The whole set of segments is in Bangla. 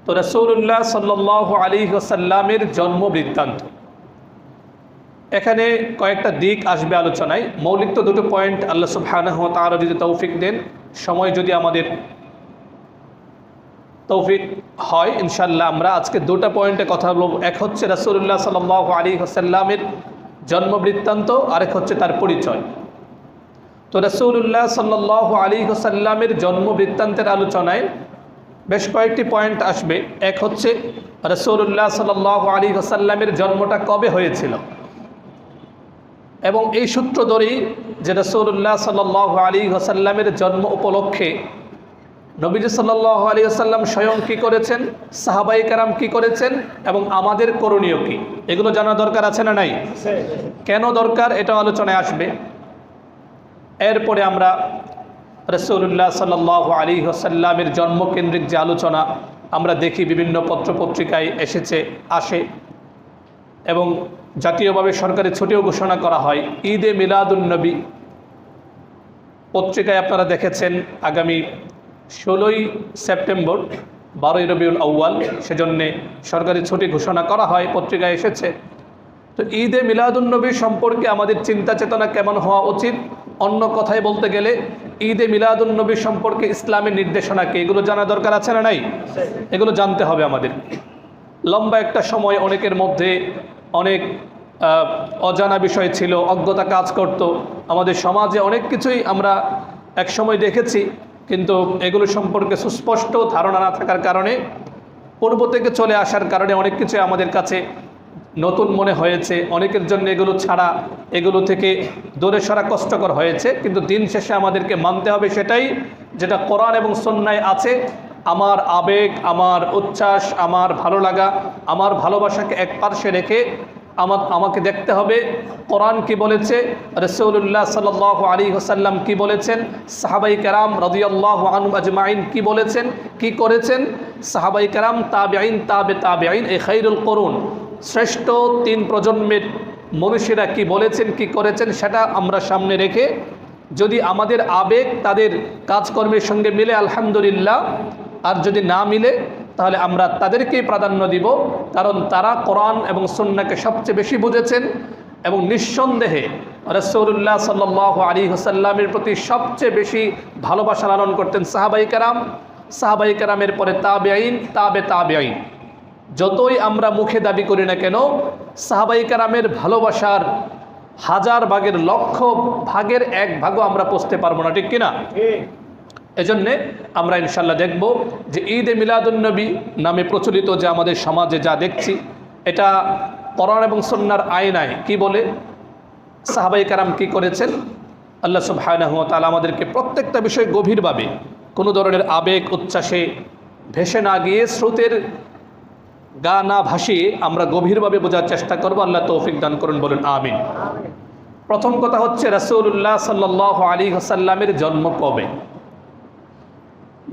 তো রাসূলুল্লাহ সাল্লাল্লাহু আলাইহি ওয়াসাল্লামের জন্ম বৃত্তান্ত, এখানে কয়েকটা দিক আসবে আলোচনায়। মৌলিক তো দুটো পয়েন্ট, আল্লাহ সুবহানাহু ওয়া তাআলা যদি তৌফিক দেন, সময় যদি আমাদের তৌফিক হয়, ইনশাআল্লাহ আমরা আজকে দুটো পয়েন্টে কথা বলবো। এক হচ্ছে রাসূলুল্লাহ সাল্লাল্লাহু আলাইহি ওয়াসাল্লামের জন্ম বৃত্তান্ত, আরেক হচ্ছে তার পরিচয়। তো রাসূলুল্লাহ সাল্লাল্লাহু আলাইহি ওয়াসাল্লামের জন্ম বৃত্তান্তের আলোচনায় বেশ কয়েকটি পয়েন্ট আসবে। এক হচ্ছে রাসূলুল্লাহ সাল্লাল্লাহু আলাইহি ওয়াসাল্লামের জন্মটা কবে হয়েছিল, এবং এই সূত্র ধরেই যে রাসূলুল্লাহ সাল্লাল্লাহু আলাইহি ওয়াসাল্লামের জন্ম উপলক্ষে নবীজি সাল্লাল্লাহু আলাইহি ওয়াসাল্লাম স্বয়ং কী করেছেন, সাহাবায়ে কেরাম কী করেছেন, এবং আমাদের করণীয় কী, এগুলো জানা দরকার আছে না নাই? কেন দরকার এটা আলোচনায় আসবে। এরপরে আমরা রাসূলুল্লাহ সাল্লাল্লাহু আলাইহি ওয়াসাল্লামের জন্মকেন্দ্রিক যে আলোচনা আমরা দেখি বিভিন্ন পত্রপত্রিকায় আসে এবং জাতীয়ভাবে সরকারি ছুটিও ঘোষণা করা হয়। ঈদে মিলাদুন্নবী পত্রিকায় আপনারা দেখেছেন আগামী 16ই সেপ্টেম্বর 12ই রবিউল আউয়াল, সেজন্যে সরকারি ছুটি ঘোষণা করা হয়, পত্রিকায় এসেছে। তো ঈদে মিলাদুন্নবী সম্পর্কে আমাদের চিন্তা চেতনা কেমন হওয়া উচিত, অন্য কথায় বলতে গেলে ঈদে মিলাদুন্নবী সম্পর্কে ইসলামের নির্দেশনা কি, এগুলো জানা দরকার আছে না নাই? এগুলো জানতে হবে আমাদের। লম্বা একটা সময় অনেকের মধ্যে অনেক অজানা বিষয় ছিল, অজ্ঞতা কাজ করত। আমাদের সমাজে অনেক কিছুই আমরা এক সময় দেখেছি, কিন্তু এগুলো সম্পর্কে সুস্পষ্ট ধারণা না থাকার কারণে, পূর্ব থেকে চলে আসার কারণে অনেক কিছু আমাদের কাছে নতুন মনে হয়েছে। অনেকের জন্য এগুলো থেকে দূরে সরা কষ্টকর হয়েছে, কিন্তু দিন শেষে আমাদেরকে মানতে হবে সেটাই যেটা কোরআন এবং সুন্নাহয় আছে। আমার আবেগ, আমার উচ্ছ্বাস, আমার ভালো লাগা, আমার ভালোবাসাকে এক পার্শ্বে রেখে আমাকে দেখতে হবে কোরআন কি বলেছে, রাসূলুল্লাহ সাল্লাল্লাহু আলাইহি ওয়াসাল্লাম কি বলেছেন, সাহাবায়ে কেরাম রাদিয়াল্লাহু আনহুম আজমাইন কি বলেছেন, কি করেছেন, সাহাবায়ে কেরাম, তাবেঈন, তাবেঈন, এই খায়রুল কুরুন, শ্রেষ্ঠ 3 প্রজন্মের মনীষীরা কি বলেছেন, কি করেছেন, সেটা আমরা সামনে রেখে যদি আমাদের আবেগ তাদের কাজকর্মের সঙ্গে মিলে আলহামদুলিল্লাহ, আর যদি না মিলে তাহলে আমরা তাদেরকেই প্রাধান্য দিব, কারণ তারা কোরআন এবং সুন্নাহকে সবচেয়ে বেশি বুঝেছেন এবং নিঃসন্দেহে রাসূলুল্লাহ সাল্লাল্লাহু আলাইহি ওয়াসাল্লামের প্রতি সবচেয়ে বেশি ভালোবাসা লালন করতেন সাহাবায়ে কেরাম। সাহাবায়ে কেরামের পরে তাবেঈন, তাবেঈন। যতই আমরা মুখে দাবি করি না কেন, সাহাবায়ে কেরামের ভালোবাসার 1000 ভাগের 1,00,000 ভাগের 1 ভাগও আমরা পৌঁছতে পারবো না, ঠিক কিনা? এজন্যে আমরা ইনশাল্লাহ দেখব যে ঈদে মিলাদুন্নবী নামে প্রচলিত যে আমাদের সমাজে যা দেখছি, এটা কোরআন এবং সুন্নাহর আয়নায় কি বলে, সাহাবায়ে কেরাম কি করেছেন। আল্লাহ সুবহানাহু ওয়া তাআলা আমাদেরকে প্রত্যেকটা বিষয় গভীরভাবে, কোনো ধরনের আবেগ উচ্ছ্বাসে ভেসে না গিয়ে, স্রোতের গা না ভাসিয়ে আমরা গভীরভাবে বোঝার চেষ্টা করব। আল্লাহ তৌফিক দান করুন, বলুন আমিন। প্রথম কথা হচ্ছে রাসূলুল্লাহ সাল্লাল্লাহু আলাইহি ওয়াসাল্লামের জন্ম কবে।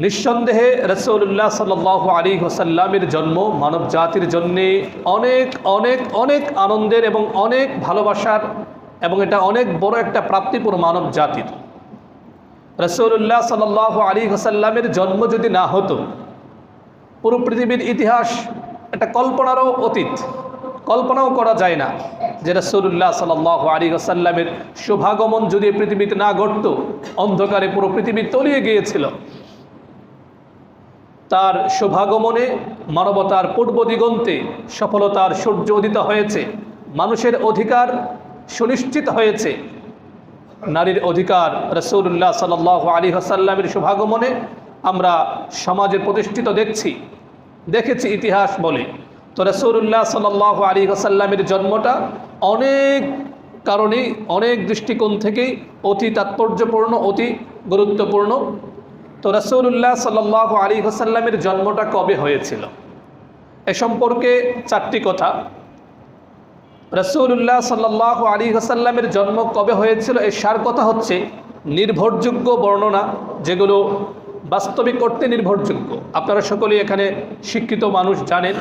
নিঃসন্দেহে রাসূলুল্লাহ সাল্লাল্লাহু আলাইহি ওয়াসাল্লামের জন্ম মানব জাতির জন্যে অনেক অনেক অনেক আনন্দের এবং অনেক ভালোবাসার, এবং এটা অনেক বড় একটা প্রাপ্তিপুর মানব জাতির। রাসূলুল্লাহ সাল্লাল্লাহু আলাইহি ওয়াসাল্লামের জন্ম যদি না হতো, পুরো পৃথিবীর ইতিহাস এটা কল্পনারও অতীত, কল্পনাও করা যায় না যে রাসূলুল্লাহ সাল্লাল্লাহু আলাইহি ওয়াসাল্লামের শুভাগমন যদি পৃথিবীতে না ঘটত, অন্ধকারে পুরো পৃথিবী তলিয়ে গিয়েছিল। তার শুভাগমনে মানবতার পূর্ব দিগন্তে সফলতার সূর্য উদিত হয়েছে, মানুষের অধিকার সুনিশ্চিত হয়েছে, নারীর অধিকার রাসূলুল্লাহ সাল্লাল্লাহু আলাইহি ওয়াসাল্লামের শুভাগমনে আমরা সমাজে প্রতিষ্ঠিত দেখেছি ইতিহাস বলে। তো রাসূলুল্লাহ সাল্লাল্লাহু আলাইহি ওয়াসাল্লামের জন্মটা অনেক কারণে, অনেক দৃষ্টিকোণ থেকেই অতি তাৎপর্যপূর্ণ, অতি গুরুত্বপূর্ণ। তো রাসূলুল্লাহ সাল্লাল্লাহু আলাইহি ওয়াসাল্লামের জন্মটা কবে হয়েছিল এ সম্পর্কে 4টি কথা। রাসূলুল্লাহ সাল্লাল্লাহু আলাইহি ওয়াসাল্লামের জন্ম কবে হয়েছিল এর সার কথা হচ্ছে নির্ভরযোগ্য বর্ণনা, যেগুলো বাস্তবিক অর্থে নির্ভরযোগ্য। আপনারা সকলেই এখানে শিক্ষিত মানুষ, জানেন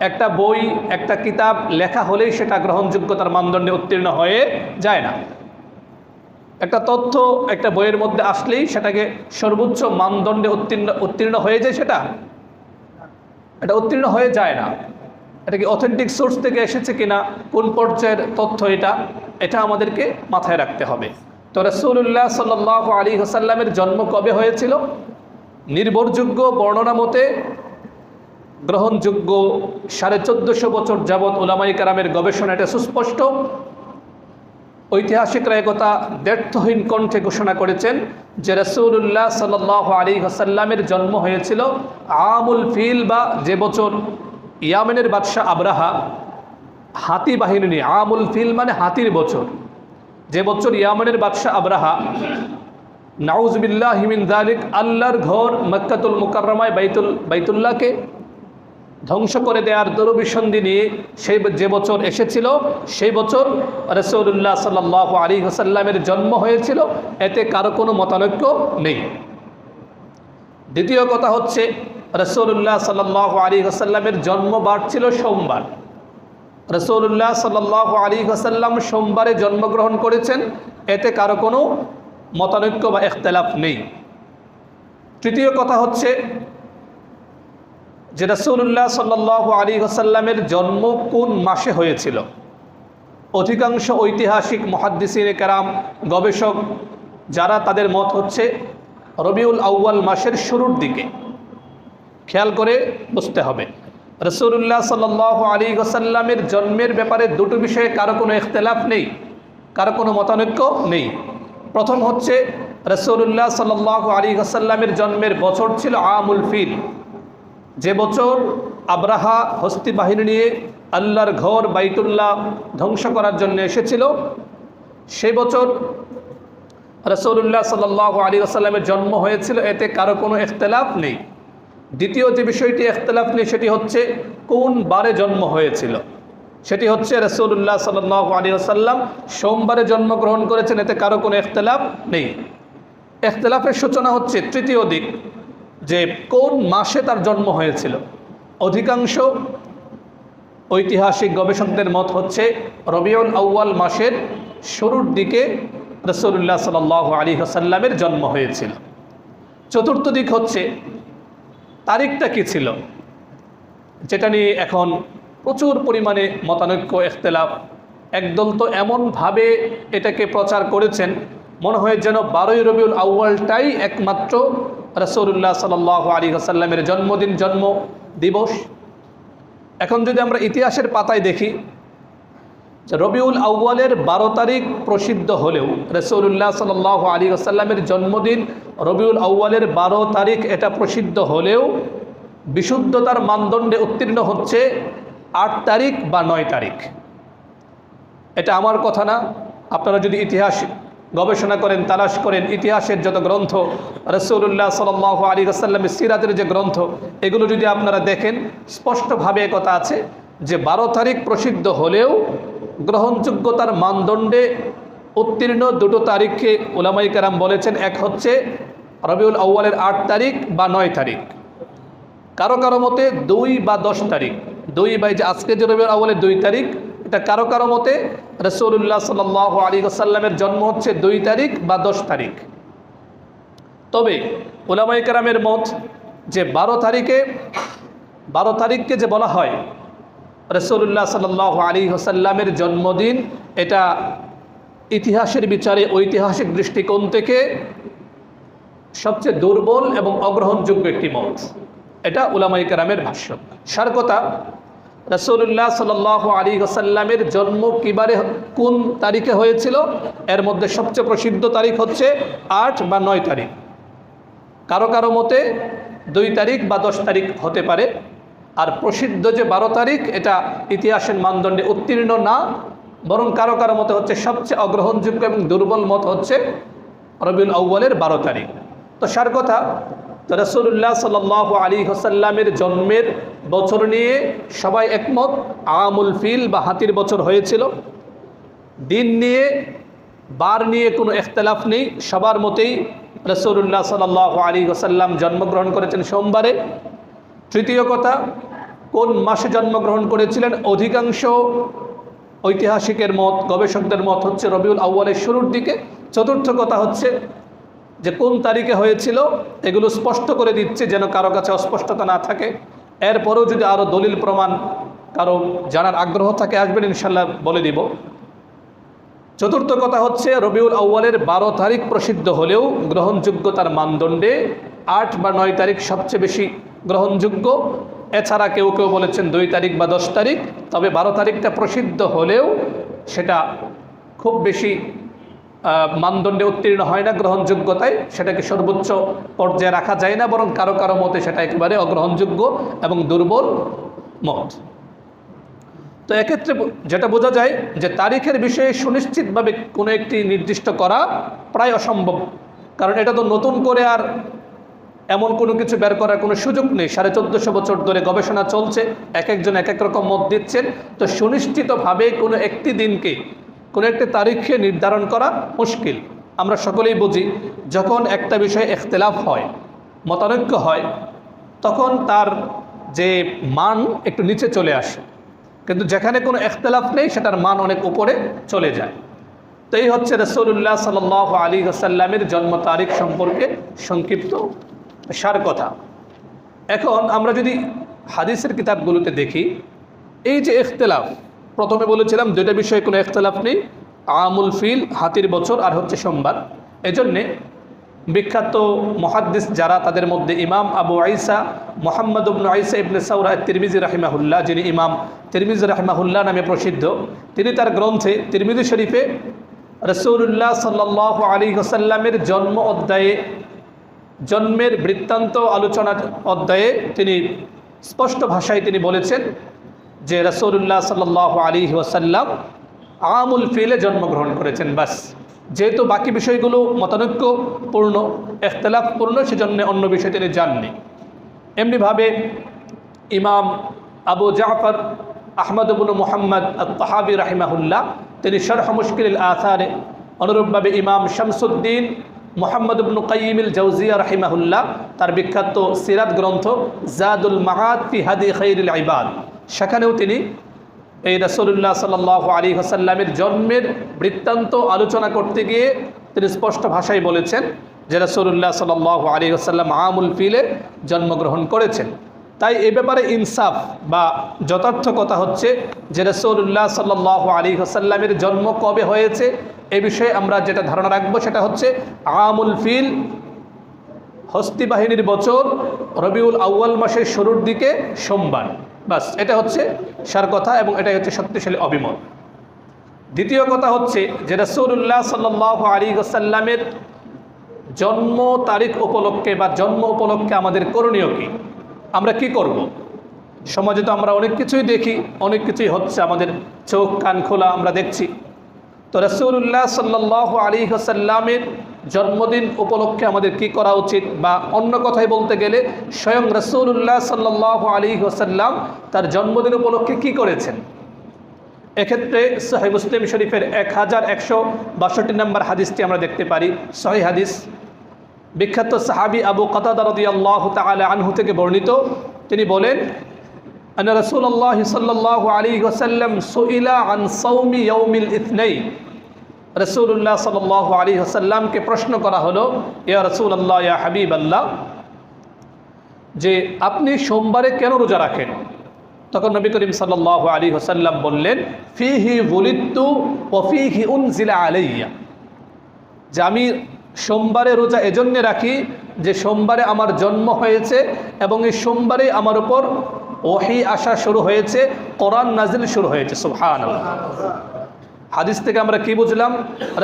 একটা বই, একটা কিতাব লেখা হলেই সেটা গ্রহণযোগ্যতার মানদণ্ডে উত্তীর্ণ হয়ে যায় না। একটা তথ্য একটা বইয়ের মধ্যে আসলেই সেটাকে সর্বোচ্চ মানদণ্ডে উত্তীর্ণ হয়ে যায় সেটা। এটা উত্তীর্ণ হয়ে যায় না। এটা কি অথেন্টিক সোর্স থেকে এসেছে কিনা, কোন পর্যায়ের তথ্য এটা আমাদেরকে মাথায় রাখতে হবে। তো রাসূলুল্লাহ সাল্লাল্লাহু আলাইহি ওয়াসাল্লামের জন্ম কবে হয়েছিল? নির্ভরযোগ্য বর্ণনা মতে গ্রহণযোগ্য 1450 বছর যাবৎ উলামায়ে কেরামের গবেষণা এটা সুস্পষ্ট। ঐতিহাসিকরা একথা দ্ব্যর্থহীন কণ্ঠে ঘোষণা করেছেন যে রাসূলুল্লাহ সাল্লাল্লাহু আলাইহি ওয়াসাল্লামের জন্ম হয়েছিল আমুল ফিল, বা যে বছর ইয়ামেনের বাদশাহ আবরাহা হাতি বাহিনী নিয়ে, আমুল ফিল মানে হাতির বছর, যে বছর ইয়ামেনের বাদশাহ আবরাহা নাউযুবিল্লাহি মিন যালিক আল্লাহর ঘর মক্কাতুল মুকাররমায় বাইতুল্লাহকে ধ্বংস করে দেওয়ার দুরভিসন্ধি নিয়ে যে বছর এসেছিল, সেই বছর রাসূলুল্লাহ সাল্লাল্লাহু আলাইহি ওয়াসাল্লামের জন্ম হয়েছিল। এতে কারো কোনো মতানৈক্য নেই। দ্বিতীয় কথা হচ্ছে রাসূলুল্লাহ সাল্লাল্লাহু আলাইহি ওয়াসাল্লামের জন্মবার ছিল সোমবার। রাসূলুল্লাহ সাল্লাল্লাহু আলাইহি ওয়াসাল্লাম সোমবারে জন্মগ্রহণ করেছেন, এতে কারো কোনো মতানৈক্য বা ইখতিলাফ নেই। তৃতীয় কথা হচ্ছে যে রাসূলুল্লাহ সাল্লাল্লাহু আলাইহি ওয়াসাল্লামের জন্ম কোন মাসে হয়েছিল। অধিকাংশ ঐতিহাসিক মুহাদ্দিসিনে কেরাম, গবেষক যারা, তাদের মত হচ্ছে রবিউল আউয়াল মাসের শুরুর দিকে। খেয়াল করে বুঝতে হবে, রাসূলুল্লাহ সাল্লাল্লাহু আলাইহি ওয়াসাল্লামের জন্মের ব্যাপারে দুটো বিষয়ে কারো কোনো ইখতিলাফ নেই, কারো কোনো মতানৈক্য নেই। প্রথম হচ্ছে রাসূলুল্লাহ সাল্লাল্লাহু আলাইহি ওয়াসাল্লামের জন্মের বছর ছিল আমুল ফিল, যে বছর আবরাহা হস্তি বাহিনী নিয়ে আল্লাহর ঘর বাইতুল্লাহ ধ্বংস করার জন্য এসেছিল, সেই বছর রাসূলুল্লাহ সাল্লাল্লাহু আলাইহি ওয়াসাল্লামের জন্ম হয়েছিল। এতে কারো কোনো ইখতিলাফ নেই। দ্বিতীয় যে বিষয়টি ইখতিলাফ নেই সেটি হচ্ছে কোন বারে জন্ম হয়েছিল। সেটি হচ্ছে রাসূলুল্লাহ সাল্লাল্লাহু আলাইহি ওয়াসাল্লাম সোমবারে জন্মগ্রহণ করেছেন, এতে কারো কোনো ইখতিলাফ নেই। ইখতিলাফের সূচনা হচ্ছে তৃতীয় দিক, যে কোন মাসে তার জন্ম হয়েছিল। অধিকাংশ ঐতিহাসিক গবেষকদের মত হচ্ছে রবিউল আউয়াল মাসের শুরুর দিকে রাসূলুল্লাহ সাল্লাল্লাহু আলাইহি ওয়াসাল্লামের জন্ম হয়েছিল। চতুর্থ দিক হচ্ছে তারিখটা কি ছিল, যেটা নিয়ে এখন প্রচুর পরিমাণে মতানৈক্য, ইখতিলাফ। একদল তো এমনভাবে এটাকে প্রচার করেছেন মনে হয় যেন 12ই রবিউল আউয়ালটাই একমাত্র রাসূলুল্লাহ সাল্লাল্লাহু আলাইহি ওয়াসাল্লামের জন্মদিন, জন্ম দিবস। এখন যদি আমরা ইতিহাসের পাতায় দেখি যে রবিউল আউয়ালের 12 তারিখ প্রসিদ্ধ হলেও রাসূলুল্লাহ সাল্লাল্লাহু আলাইহি ওয়াসাল্লামের জন্মদিন রবিউল আউয়ালের 12 তারিখ এটা প্রসিদ্ধ হলেও বিশুদ্ধতার মানদণ্ডে উত্তীর্ণ হচ্ছে 8 তারিখ বা 9 তারিখ। এটা আমার কথা না, আপনারা যদি ইতিহাস গবেষণা করেন, তালাশ করেন, ইতিহাসের যত গ্রন্থ, রাসূলুল্লাহ সাল্লাল্লাহু আলাইহি ওয়াসাল্লামের সিরাতের যে গ্রন্থ, এগুলো যদি আপনারা দেখেন, স্পষ্টভাবে কথা আছে যে 12 তারিখ প্রসিদ্ধ হলেও গ্রহণযোগ্যতার মানদণ্ডে উত্তীর্ণ দুটো তারিখকে উলামায়ে কেরাম বলেছেন। এক হচ্ছে রবিউল আউয়ালের 8 তারিখ বা 9 তারিখ, কারো কারো মতে 2 বা 10 তারিখ। 2 বা যে আজকে যে রবিউল আউয়ালের 2 তারিখ, এটা কারো কারো মতে রাসূলুল্লাহ সাল্লাল্লাহু আলাইহি ওয়াসাল্লামের জন্ম হচ্ছে 2 তারিখ বা 10 তারিখ। তবে উলামায়ে কেরামের মত যে 12 তারিখকে যে বলা হয় রাসূলুল্লাহ সাল্লাল্লাহু আলাইহি ওয়াসাল্লামের জন্মদিন, এটা ইতিহাসের বিচারে, ঐতিহাসিক দৃষ্টিকোণ থেকে সবচেয়ে দুর্বল এবং অগ্রহণযোগ্য একটি মত। এটা উলামায়ে কেরামের ভাষ্য। সার কথা, রাসূলুল্লাহ সাল্লাল্লাহু আলাইহি ওয়াসাল্লামের জন্ম কিবারে, কোন তারিখে হয়েছিল, এর মধ্যে সবচেয়ে প্রসিদ্ধ তারিখ হচ্ছে 8 বা 9 তারিখ। কারো কারো মতে 2 তারিখ বা 10 তারিখ হতে পারে। আর প্রসিদ্ধ যে 12 তারিখ, এটা ইতিহাসের মানদণ্ডে উত্তীর্ণ না, বরং কারো কারো মতে হচ্ছে সবচেয়ে অগ্রহণযোগ্য এবং দুর্বল মত হচ্ছে রবিউল আউয়ালের 12 তারিখ। তো সার কথা, রাসূলুল্লাহ সাল্লাল্লাহু আলাইহি ওয়াসাল্লামের জন্মের বছর নিয়ে সবাই একমত, আমুল ফিল বা হাতির বছর হয়েছিল। দিন নিয়ে, বার নিয়ে কোনো ইখতিলাফ নেই, সবার মতেই রাসূলুল্লাহ সাল্লাল্লাহু আলাইহি ওয়াসাল্লাম জন্মগ্রহণ করেছেন সোমবারে। তৃতীয় কথা, কোন মাসে জন্মগ্রহণ করেছিলেন, অধিকাংশ ঐতিহাসিকের মত, গবেষকদের মত হচ্ছে রবিউল আউয়ালের শুরুর দিকে। চতুর্থ কথা হচ্ছে যে কোন তারিখে হয়েছিল, এগুলো স্পষ্ট করে দিচ্ছে যেন কারো কাছে অস্পষ্টতা না থাকে। এরপরেও যদি আরও দলিল প্রমাণ কারো জানার আগ্রহ থাকে আসবেন, ইনশাল্লাহ বলে দিব। চতুর্থ কথা হচ্ছে রবিউল আউয়ালের 12 তারিখ প্রসিদ্ধ হলেও গ্রহণযোগ্যতার মানদণ্ডে 8 বা 9 তারিখ সবচেয়ে বেশি গ্রহণযোগ্য। এছাড়া কেউ কেউ বলেছেন 2 তারিখ বা 10 তারিখ। তবে 12 তারিখটা প্রসিদ্ধ হলেও সেটা খুব বেশি মানদণ্ডে উত্তীর্ণ হয় না গ্রহণযোগ্যতায়, সেটাকে সর্বোচ্চ পর্যায়ে রাখা যায় না, বরং কারো কারো মতে সেটা একেবারে অগ্রহণযোগ্য এবং দুর্বল মত। তো এক্ষেত্রে যেটা বোঝা যায় যে তারিখের বিষয়ে সুনিশ্চিতভাবে কোনো একটি নির্দিষ্ট করা প্রায় অসম্ভব, কারণ এটা তো নতুন করে আর এমন কোনো কিছু বের করার কোনো সুযোগ নেই। 1450 বছর ধরে গবেষণা চলছে, এক একজন এক এক রকম মত দিচ্ছেন। তো সুনিশ্চিতভাবে কোনো একটি দিনকে, কোনো একটি তারিখে নির্ধারণ করা মুশকিল। আমরা সকলেই বুঝি যখন একটা বিষয়ে ইখতিলাফ হয়, মতানৈক্য হয়, তখন তার যে মান একটু নিচে চলে আসে, কিন্তু যেখানে কোনো ইখতিলাফ নেই সেটার মান অনেক উপরে চলে যায়। তো এই হচ্ছে রাসূলুল্লাহ সাল্লাল্লাহু আলাইহি ওয়াসাল্লামের জন্ম তারিখ সম্পর্কে সংক্ষিপ্ত সার কথা। এখন আমরা যদি হাদিসের কিতাবগুলোতে দেখি, এই যে ইখতিলাফ, প্রথমে বলেছিলাম দুইটা বিষয়ে কোনো ইখতিলাফ নেই, আমুল ফিল হাতির বছর আর হচ্ছে সোমবার। এজন্যে বিখ্যাত মুহাদ্দিস যারা, তাদের মধ্যে ইমাম আবু ঈসা মুহাম্মদ ইবনে ঈসা ইবনে সাওরা তিরমিজি রাহিমাহুল্লাহ, যিনি ইমাম তিরমিজি রাহিমাহুল্লাহ নামে প্রসিদ্ধ, তিনি তার গ্রন্থে তিরমিজি শরীফে রাসূলুল্লাহ সাল্লাল্লাহু আলাইহি ওয়াসাল্লামের জন্ম অধ্যায়ে, জন্মের বৃত্তান্ত আলোচনা অধ্যায়ে তিনি স্পষ্ট ভাষায় তিনি বলেছেন যে রাসূলুল্লাহ সাল্লাল্লাহু আলাইহি ওয়াসাল্লাম আমুল ফিলে জন্মগ্রহণ করেছেন। বাস, যেহেতু বাকি বিষয়গুলো মতানৈক্যপূর্ণ, ইখতিলাফপূর্ণ, সেজন্য অন্য বিষয় তিনি জাননি। এমনিভাবে ইমাম আবু জাফর আহমদ ইবনে মুহাম্মদ আত-তাহাবী রাহিমাহুল্লাহ, তিনি শরহ মুশকিল আসারে, অনুরূপভাবে ইমাম শামসুদ্দিন মুহাম্মদ ইবনে কাইয়িম আল-জাওজিয়া রাহিমাহুল্লাহ, তার বিখ্যাত সিরাত গ্রন্থ জাদুল মাআদ ফি হাদি খায়রিল ইবাদ, সেখানেও তিনি এই রাসূলুল্লাহ সাল্লাল্লাহু আলাইহি ওয়াসাল্লামের জন্মের বৃত্তান্ত আলোচনা করতে গিয়ে তিনি স্পষ্ট ভাষায় বলেছেন যে রাসূলুল্লাহ সাল্লাল্লাহু আলাইহি ওয়াসাল্লাম আমুল ফিলে জন্মগ্রহণ করেছেন। তাই এ ব্যাপারে ইনসাফ বা যথার্থ কথা হচ্ছে যে রাসূলুল্লাহ সাল্লাল্লাহু আলাইহি ওয়াসাল্লামের জন্ম কবে হয়েছে এ বিষয়ে আমরা যেটা ধারণা রাখবো সেটা হচ্ছে আমুল ফিল, হস্তি বাহিনীর বছর, রবিউল আউয়াল মাসের শুরুর দিকে সোমবার। বাস, এটা হচ্ছে সার কথা এবং এটাই হচ্ছে শক্তিশালী অভিমত। দ্বিতীয় কথা হচ্ছে যে রাসূলুল্লাহ সাল্লাল্লাহু আলাইহি ওয়াসাল্লামের জন্ম তারিখ উপলক্ষে বা জন্ম উপলক্ষে আমাদের করণীয় কি, আমরা কি করব। সমাজে তো আমরা অনেক কিছুই দেখি, অনেক কিছুই হচ্ছে, আমাদের চোখ কান খোলা, আমরা দেখছি। তো রাসূলুল্লাহ সাল্লাল্লাহু আলাইহি ওয়াসাল্লামের জন্মদিন উপলক্ষে আমাদের কি করা উচিত, বা অন্য কথায় বলতে গেলে স্বয়ং রাসূলুল্লাহ সাল্লাল্লাহু আলাইহি ওয়াসাল্লাম তার জন্মদিন উপলক্ষে কি করেছেন। এক্ষেত্রে সহিহ মুসলিম শরীফের 1162 নম্বর হাদিসটি আমরা দেখতে পারি, সহিহ হাদিস, বিখ্যাত সাহাবী আবু কাতাদা রাদিয়াল্লাহু তাআলা আনহু থেকে বর্ণিত। তিনি বলেন, আন রাসূলুল্লাহ সাল্লাল্লাহু আলাইহি ওয়াসাল্লাম সুইলা আন সাওমি ইয়াউমিল ইথনাইন, রাসূলুল্লাহ সাল্লাল্লাহু আলাইহি ওয়াসাল্লামকে প্রশ্ন করা হলো, ইয়া রাসূলুল্লাহ, ইয়া হাবিবাল্লাহ, যে আপনি সোমবারে কেন রোজা রাখেন। তখন নবী করিম সাল্লাল্লাহু আলাইহি ওয়াসাল্লাম বললেন, ফিহি বুলিদতু ওয়া ফিহি উনজিলা আলাইয়া, যে আমি সোমবারে রোজা এজন্য রাখি যে সোমবারে আমার জন্ম হয়েছে এবং এই সোমবারে আমার উপর ওহী আসা শুরু হয়েছে, কোরআন নাজিল শুরু হয়েছে। সুবহানাল্লাহ। হাদিস থেকে আমরা কি বুঝলাম,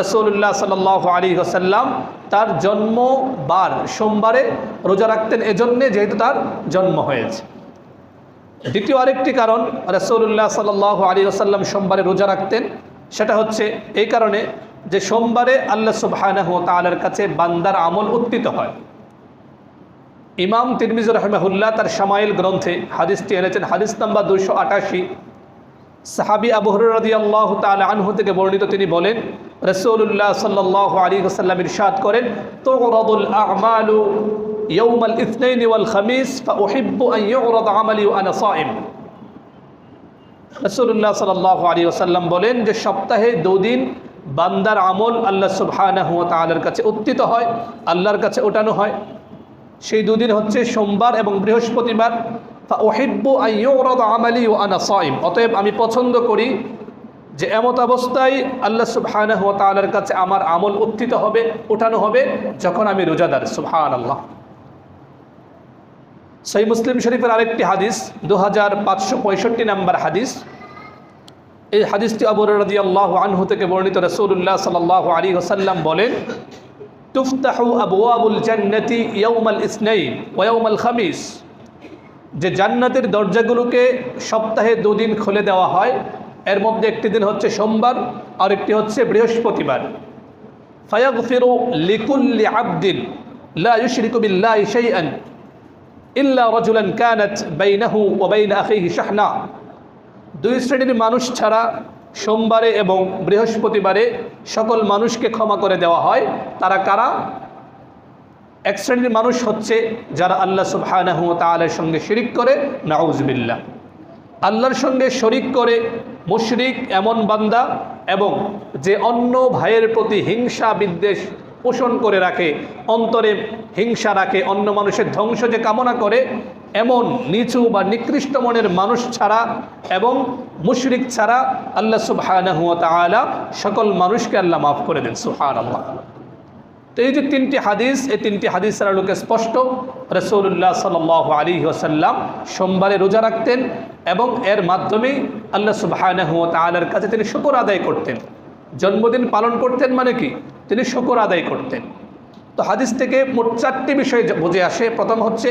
রাসূলুল্লাহ সাল্লাল্লাহু আলাইহি ওয়াসাল্লাম তার জন্মবার সোমবারে রোজা রাখতেন এজন্যে যেহেতু তার জন্ম হয়েছে। দ্বিতীয় আরেকটি কারণ রাসূলুল্লাহ সাল্লাল্লাহু আলাইহি ওয়াসাল্লাম সোমবারে রোজা রাখতেন, সেটা হচ্ছে এই কারণে যে সোমবারে আল্লাহ সুবহানাহু ওয়া তাআলার কাছে বান্দার আমল উত্থিত হয়। ইমাম তিরমিজি রাহিমাহুল্লাহ তার শামাইল গ্রন্থে হাদিসটি এনেছেন, হাদিস নাম্বার 288। সাহাবী আবু হুরায়রা রাদিয়াল্লাহু তাআলা আনহু থেকে বর্ণিত, তিনি বলেন, রাসূলুল্লাহ সাল্লাল্লাহু আলাইহি ওয়াসাল্লাম ইরশাদ করেন, তুরাদুল আ'মালু ইয়াউমাল ইথনাইন ওয়াল খামিস ফাউহিব্বু আন ইউরাদ আমালি ওয়া আনা সাইম। রাসূলুল্লাহ সাল্লাল্লাহু আলাইহি ওয়াসাল্লাম বলেন যে সপ্তাহে 2 দিন বান্দার আমল আল্লাহ সুবহানাহু ওয়া তাআলার কাছে উত্থিত হয়, আল্লাহর কাছে ওঠানো হয়। সেই 2 দিন হচ্ছে সোমবার এবং বৃহস্পতিবার। ফাউহিব্বু আন ইউরাদা আমালি ওয়া আনা সাইম, অতএব আমি পছন্দ করি যে এমত অবস্থায় আল্লাহ সুবহানাহু ওয়া তাআলার কাছে আমার আমল উত্থিত হবে, ওঠানো হবে যখন আমি রোজাদার। সুবহানাল্লাহ। সহিহ মুসলিম শরীফের আরেকটি হাদিস 2565 নম্বর হাদিস। এই হাদিসটি আবু হুরায়রা রাদিয়াল্লাহু আনহু থেকে বর্ণিত। রাসূলুল্লাহ সাল্লাল্লাহু আলাইহি ওয়াসাল্লাম বলেন, তুফতাহু আবওয়াবুল জান্নাতি ইয়াউমাল ইসনাইন ওয়া ইয়াউমাল খামিস, যে জান্নাতের দরজাগুলোকে সপ্তাহে 2 দিন খুলে দেওয়া হয়, এর মধ্যে একটি দিন হচ্ছে সোমবার আর একটি হচ্ছে বৃহস্পতিবার। ফায়াগফিরু লিকুল্লি আবদিন লা ইউশরিকু বিল্লাহি শাইআন ইল্লা রাজুলান কানাত বাইনাহু ওয়া বাইনা আখিহি শাহনা। 2 শ্রেণীর মানুষ ছাড়া সোমবারে এবং বৃহস্পতিবারে সকল মানুষকে ক্ষমা করে দেওয়া হয়। তারা কারা? এক শ্রেণীর মানুষ হচ্ছে যারা আল্লাহ সুবহানাহু ওয়া তাআলার সঙ্গে শিরিক করে, নাউযুবিল্লাহ। আল্লাহর সঙ্গে শরিক করে মুশরিক এমন বান্দা, এবং যে অন্য ভাইয়ের প্রতি হিংসা বিদ্বেষ পোষণ করে রাখে, অন্তরে হিংসা রাখে, অন্য মানুষের ধ্বংস যে কামনা করে, এমন নিচু বা নিকৃষ্ট মনের মানুষ ছাড়া এবং মুশরিক ছাড়া আল্লাহ সুবহানাহু ওয়া তাআলা সকল মানুষকে আল্লাহ মাফ করে দেন। সুবহানাল্লাহ। তো এই যে 3টি হাদিস, এই 3টি হাদিসের আলোকে স্পষ্ট রাসূলুল্লাহ সাল্লাল্লাহু আলাইহি ওয়াসাল্লাম সোমবারে রোজা রাখতেন এবং এর মাধ্যমেই আল্লাহ সুবহানাহু ওয়া তাআলার কাছে তিনি শুকর আদায় করতেন। জন্মদিন পালন করতেন মানে কি? তিনি শুকর আদায় করতেন। তো হাদিস থেকে মোট 4টি বিষয় বুঝে আসে। প্রথম হচ্ছে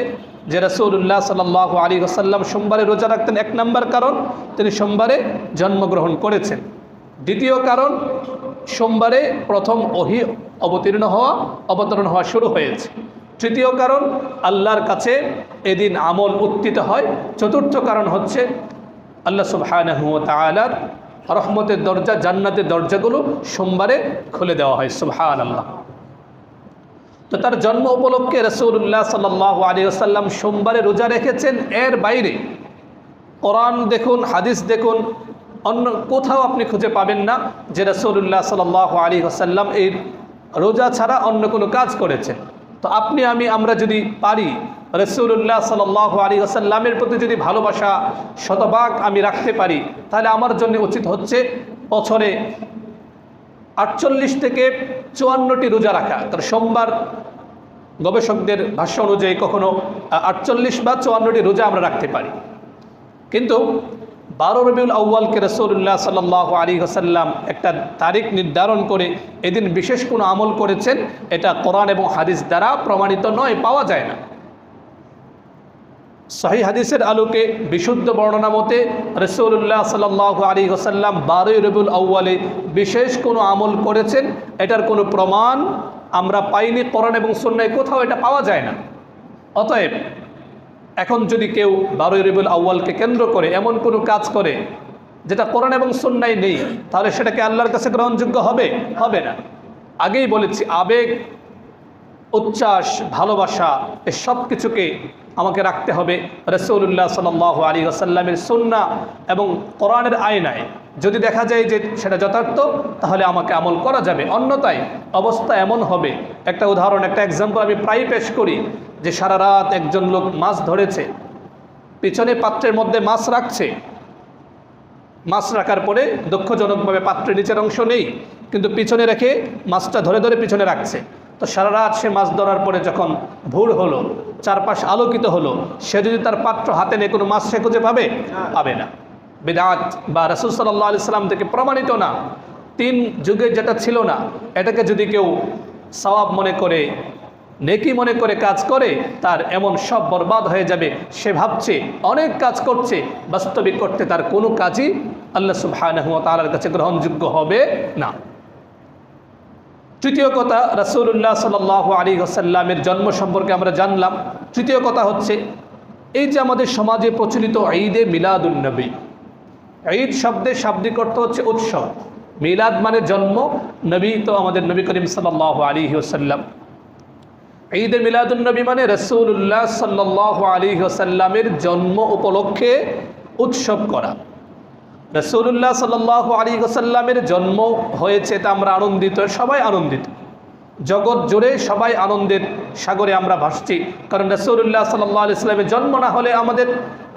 যে রাসূলুল্লাহ সাল্লাল্লাহু আলাইহি ওয়াসাল্লাম সোমবারে রোজা রাখতেন। 1 নম্বর কারণ, তিনি সোমবারে জন্মগ্রহণ করেছেন। দ্বিতীয় কারণ, সোমবারে প্রথম ওহী অবতরণ হওয়া শুরু হয়েছে। তৃতীয় কারণ, আল্লাহর কাছে এদিন আমল উত্থিত হয়। চতুর্থ কারণ হচ্ছে আল্লাহ সুবহানাহু ওয়া তাআলার রহমতের দরজা, জান্নাতের দরজাগুলো সোমবারে খুলে দেওয়া হয়। সুবহানাল্লাহ। তো তার জন্ম উপলক্ষে রাসূলুল্লাহ সাল্লাল্লাহু আলাইহি ওয়াসাল্লাম সোমবারে রোজা রেখেছেন। এর বাইরে কোরআন দেখুন, হাদিস দেখুন, অন্য কোথাও আপনি খুঁজে পাবেন না যে রাসূলুল্লাহ সাল্লাল্লাহু আলাইহি ওয়াসাল্লাম এই রোজা ছাড়া অন্য কোনো কাজ করেছেন। তো আপনি আমরা যদি পারি রাসূলুল্লাহ সাল্লাল্লাহু আলাইহি ওয়াসাল্লামের প্রতি যদি ভালোবাসা শতভাগ আমি রাখতে পারি, তাহলে আমার জন্য উচিত হচ্ছে বছরে 48 থেকে 54টি রোজা রাখা। কারণ সোমবার গবেষকদের ভাষ্য অনুযায়ী কখনো 48 বা 54টি রোজা আমরা রাখতে পারি। কিন্তু 12 রবিউল আউয়ালকে রাসূলুল্লাহ সাল্লাল্লাহু আলাইহি ওয়াসাল্লাম একটা তারিখ নির্ধারণ করে এদিন বিশেষ কোনো আমল করেছেন, এটা কোরআন এবং হাদিস দ্বারা প্রমাণিত নয়, পাওয়া যায় না। সহিহ হাদিসের আলোকে বিশুদ্ধ বর্ণনা মতে রাসূলুল্লাহ সাল্লাল্লাহু আলাইহি ওয়াসাল্লাম 12 রবিউল আউয়ালে বিশেষ কোনো আমল করেছেন, এটার কোনো প্রমাণ আমরা পাইনি। কোরআন এবং সুন্নাহয় কোথাও এটা পাওয়া যায় না। অতএব এখন যদি কেউ 12 রবিউল আউয়ালকে কেন্দ্র করে এমন কোনো কাজ করে যেটা কোরআন এবং সুন্নাহয় নেই, তাহলে সেটাকে আল্লাহর কাছে গ্রহণযোগ্য হবে? হবে না। আগেই বলেছি, আবেগ, উচ্ছ্বাস, ভালোবাসা, এই সব কিছুকে আমাকে রাখতে হবে রাসূলুল্লাহ সাল্লাল্লাহু আলাইহি ওয়াসাল্লামের সুন্নাহ এবং কোরআনের আয়নায়। যদি দেখা যায় যে সেটা যথার্থ, তাহলে আমাকে আমল করা যাবে, অন্যথায় অবস্থা এমন হবে। একটা উদাহরণ, একটা এক্সাম্পল আমি প্রায় পেশ করি যে সারা রাত একজন লোক মাছ ধরেছে, পিছনে পাত্রের মধ্যে মাছ রাখছে, মাছ রাখার পরে দুঃখজনকভাবে পাত্রের নিচের অংশ নেই, কিন্তু পিছনে রেখে মাছটা ধরে ধরে পিছনে রাখছে। তো সারা রাত সে মাছ ধরার পরে যখন ভোর হলো, চারপাশ আলোকিত হলো, সে যদি তার পাত্র হাতে নিয়ে কোনো মাছ সে খুঁজে পাবে? পাবে না। বিদআত বা রাসূল সাল্লাল্লাহু আলাইহি ওয়াসাল্লাম থেকে প্রমাণিত না, 3 যুগে যেটা ছিল না, এটাকে যদি কেউ সওয়াব মনে করে, নেকি মনে করে কাজ করে, তার এমন সব বরবাদ হয়ে যাবে। সে ভাবছে অনেক কাজ করছে, বাস্তবিক করতে তার কোনো কাজই আল্লাহ সুবহানাহু ওয়া তাআলার কাছে গ্রহণযোগ্য হবে না। তৃতীয় কথা, রাসূলুল্লাহ সাল্লাল্লাহু আলাইহি ওয়াসাল্লামের জন্ম সম্পর্কে আমরা জানলাম। তৃতীয় কথা হচ্ছে, এই যে আমাদের সমাজে প্রচলিত ঈদে মিলাদুন নবী, ঈদ শব্দের শাব্দিক অর্থ হচ্ছে উৎসব, মিলাদ মানে জন্ম, নবী তো আমাদের নবী করিম সাল্লাল্লাহু আলাইহি ওয়াসাল্লাম। ঈদে মিলাদুন নবী মানে রাসূলুল্লাহ সাল্লাল্লাহু আলাইহি ওয়াসাল্লামের জন্ম উপলক্ষে উৎসব করা। রাসূলুল্লাহ সাল্লাল্লাহু আলাইহি ওয়াসাল্লামের জন্ম হয়েছে তা আমরা আনন্দিত, সবাই আনন্দিত। জগৎ জুড়ে সবাই আনন্দের সাগরে আমরা ভাসছি, কারণ রাসূলুল্লাহ সাল্লাল্লাহু আলাইহি ওয়াসাল্লামের জন্ম না হলে আমাদের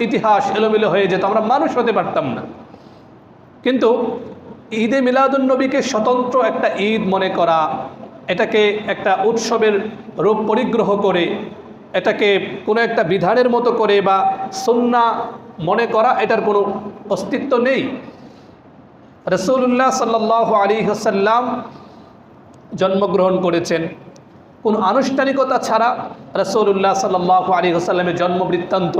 ইতিহাস এলোমেলো হয়ে যেত, আমরা মানুষ হতে পারতাম না। কিন্তু ঈদে মিলাদুন্নবীকে স্বতন্ত্র একটা ঈদ মনে করা, এটাকে একটা উৎসবের রূপ পরিগ্রহ করে, এটাকে কোনো একটা বিধানের মতো করে বা সুন্নাহ মনে করা, এটার কোনো অস্তিত্ব নেই। রাসূলুল্লাহ সাল্লাল্লাহু আলাইহি ওয়াসাল্লাম জন্মগ্রহণ করেছেন কোনো আনুষ্ঠানিকতা ছাড়া। রাসূলুল্লাহ সাল্লাল্লাহু আলাইহি ওয়াসাল্লামের জন্ম বৃত্তান্ত,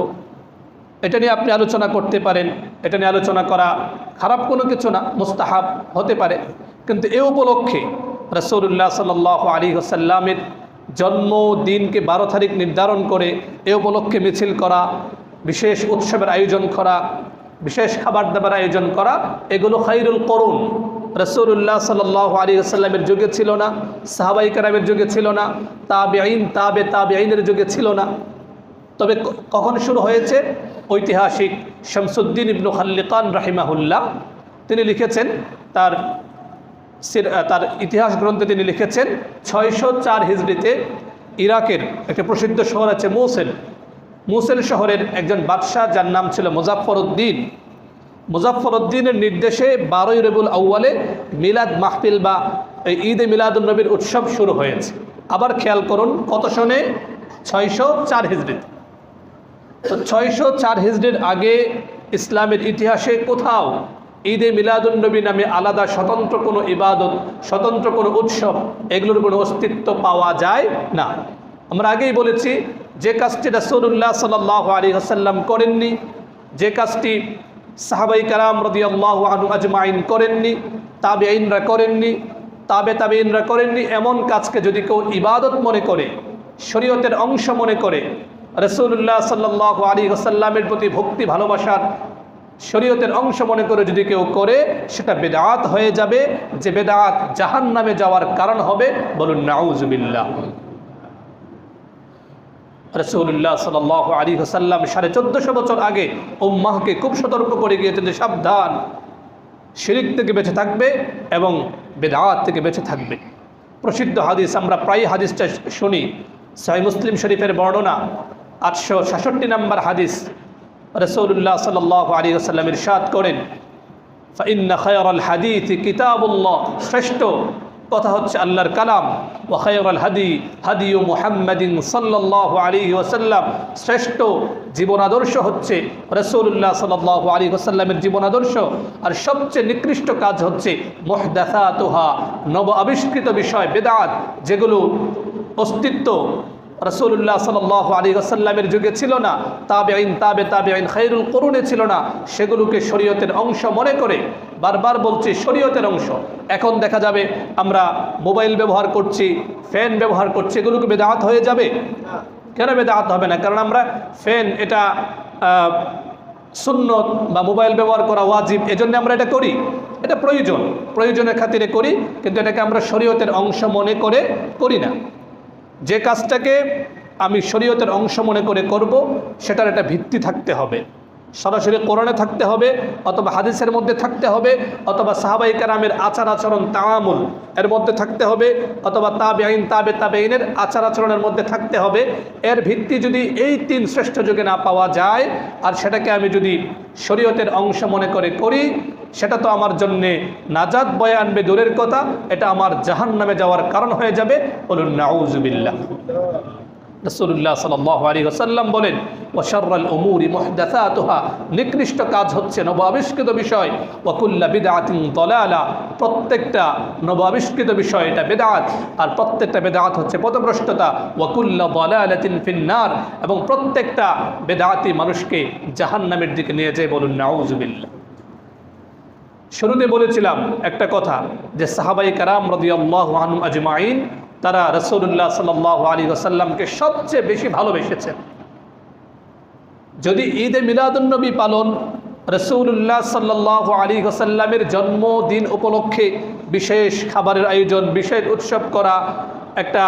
এটা নিয়ে আপনি আলোচনা করতে পারেন, এটা নিয়ে আলোচনা করা খারাপ কোনো কিছু না, মুস্তাহাব হতে পারে। কিন্তু এ উপলক্ষে রাসূলুল্লাহ সাল্লাল্লাহু আলাইহি ওয়াসাল্লামের জন্মদিনকে 12 তারিখ নির্ধারণ করে এ উপলক্ষে মিছিল করা, বিশেষ উৎসবের আয়োজন করা, বিশেষ খাবার দাবার আয়োজন করা, এগুলো খায়রুল করুন। রাসূলুল্লাহ সাল্লাল্লাহু আলাইহি ওয়াসাল্লামের যুগে ছিল না, সাহাবায়ে কেরামের যুগে ছিল না, তাবেঈন তাবেঈনের যুগে ছিল না। তবে কখন শুরু হয়েছে? ঐতিহাসিক শামসুদ্দিন ইবনু খাল্লিকান রাহিমাহুল্লাহ তিনি লিখেছেন, তার ইতিহাস গ্রন্থে তিনি লিখেছেন 604 হিজরিতে ইরাকের একটা প্রসিদ্ধ শহর আছে মুসেল শহরের একজন বাদশাহ, যার নাম ছিল মুজাফফরউদ্দিনের নির্দেশে 12ই রবিউল আউয়ালে মিলাদ মাহফিল বা ঈদে মিলাদুন্নবীর উৎসব শুরু হয়েছে। আবার খেয়াল করুন কত সনে? 604 হিজরিতে। তো 604 হিজরির আগে ইসলামের ইতিহাসে কোথাও ঈদে মিলাদুন্নবী নামে আলাদা স্বতন্ত্র কোনো ইবাদত, স্বতন্ত্র কোনো উৎসব, এগুলোর কোনো অস্তিত্ব পাওয়া যায় না। আমরা আগেই বলেছি, যে কাজটি রাসূলুল্লাহ সাল্লাল্লাহু আলাইহি ওয়াসাল্লাম করেননি, যে কাজটি সাহাবায়ে কেরাম রাদিয়াল্লাহু আনহু আজমাইন করেননি, তাবেঈনরা করেননি, তাবেঈনরা করেননি, এমন কাজকে যদি কেউ ইবাদত মনে করে, শরীয়তের অংশ মনে করে, রাসূলুল্লাহ সাল্লাল্লাহু আলাইহি ওয়াসাল্লামের প্রতি ভক্তি ভালোবাসার শরীয়তের অংশ মনে করে যদি কেউ করে, সেটা বেদাত হয়ে যাবে, যে বেদাত জাহান্নামে যাওয়ার কারণ হবে। বলুন নাউজুবিল্লাহ। রাসূলুল্লাহ সাল্লাল্লাহু আলাইহি ওয়াসাল্লাম 1450 বছর আগে উম্মাহকে খুব সতর্ক করে গিয়েছেন যে সাবধান, শিরক থেকে বেঁচে থাকবে এবং বেদাত থেকে বেঁচে থাকবে। প্রসিদ্ধ হাদিস, আমরা প্রায় হাদিসটা শুনি, সহিহ মুসলিম শরীফের বর্ণনা 866 নম্বর হাদিস। রাসূলুল্লাহ সাল্লাল্লাহু আলাইহি ওয়াসাল্লাম ইরশাদ করেন, ফাইন্না খায়রাল হাদিসি কিতাবুল্লাহ, শ্রেষ্ঠ কথা হচ্ছে আল্লাহর কালাম, ওয়া খায়রাল হাদি হাদিয়ু মুহাম্মাদিন সাল্লাল্লাহু আলাইহি ওয়াসাল্লাম, শ্রেষ্ঠ জীবন আদর্শ হচ্ছে রাসূলুল্লাহ সাল্লাল্লাহু আলাইহি ওয়াসাল্লামের জীবন আদর্শ। আর সবচেয়ে নিকৃষ্ট কাজ হচ্ছে মুহদাসাতুহা, নব আবিষ্কৃত বিষয় বেদাত, যেগুলো অস্তিত্ব রাসূলুল্লাহ সাল্লাল্লাহু আলাইহি ওয়াসাল্লামের যুগে ছিল না, তাবেঈন খায়রুল কুরুনে ছিল না, সেগুলোকে শরীয়তের অংশ মনে করে, বারবার বলছি শরীয়তের অংশ। এখন দেখা যাবে আমরা মোবাইল ব্যবহার করছি, ফ্যান ব্যবহার করছি, এগুলোকে বেদাত হয়ে যাবে? কেন বেদাত হবে না? কারণ আমরা ফ্যান এটা সুন্নত বা মোবাইল ব্যবহার করা ওয়াজিব, এজন্য আমরা এটা করি, এটা প্রয়োজনের খাতিরে করি, কিন্তু এটাকে আমরা শরীয়তের অংশ মনে করে করি না। যে কাজটাকে আমি শরীয়তের অংশ মনে করে করব, সেটার একটা ভিত্তি থাকতে হবে, সরাসরি কোরআনে থাকতে হবে, অথবা হাদিসের মধ্যে থাকতে হবে, অথবা সাহাবায়ে কেরামের আচার আচরণ তাআমুল এর মধ্যে থাকতে হবে, অথবা তাবেঈনের আচার আচরণের মধ্যে থাকতে হবে। এর ভিত্তি যদি এই 3 শ্রেষ্ঠ যুগে না পাওয়া যায়, আর সেটাকে আমি যদি শরীয়তের অংশ মনে করে করি, সেটা তো আমার জন্যে নাজাত বয়ে আনবে দূরের কথা, এটা আমার জাহান্নামে যাওয়ার কারণ হয়ে যাবে। বলুন নাউজুবিল্লাহ। রাসূলুল্লাহ সাল্লাল্লাহু আলাইহি ওয়াসাল্লাম বলেন, ওয়া শাররাল উমুরি মুহদাসাতুহা, নিকৃষ্ট কাজ হচ্ছে নব আবিষ্কৃত বিষয়, ওয়া কুল্লু বিদআতিন দালালা, প্রত্যেকটা নব আবিষ্কৃত বিষয় এটা বেদাত, আর প্রত্যেকটা বেদাত হচ্ছে পথভ্রষ্টতা, ওয়া কুল্লু দালালাতিন ফিন্নার, এবং প্রত্যেকটা বেদাতি মানুষকে জাহান্নামের দিকে নিয়ে যায়। বলুন নাউজুবিল্লাহ। শুরুতে বলেছিলাম একটা কথা, যে সাহাবায়ে কেরাম রাদিয়াল্লাহু আনহুম আজমাইন, তারা রাসূলুল্লাহ সাল্লাল্লাহু আলাইহি ওয়াসাল্লামকে সবচেয়ে বেশি ভালোবেসেছেন। যদি ঈদে মিলাদুন্নবী পালন, রাসূলুল্লাহ সাল্লাল্লাহু আলাইহি ওয়াসাল্লামের জন্মদিন উপলক্ষে বিশেষ খাবারের আয়োজন, বিশেষ উৎসব করা, একটা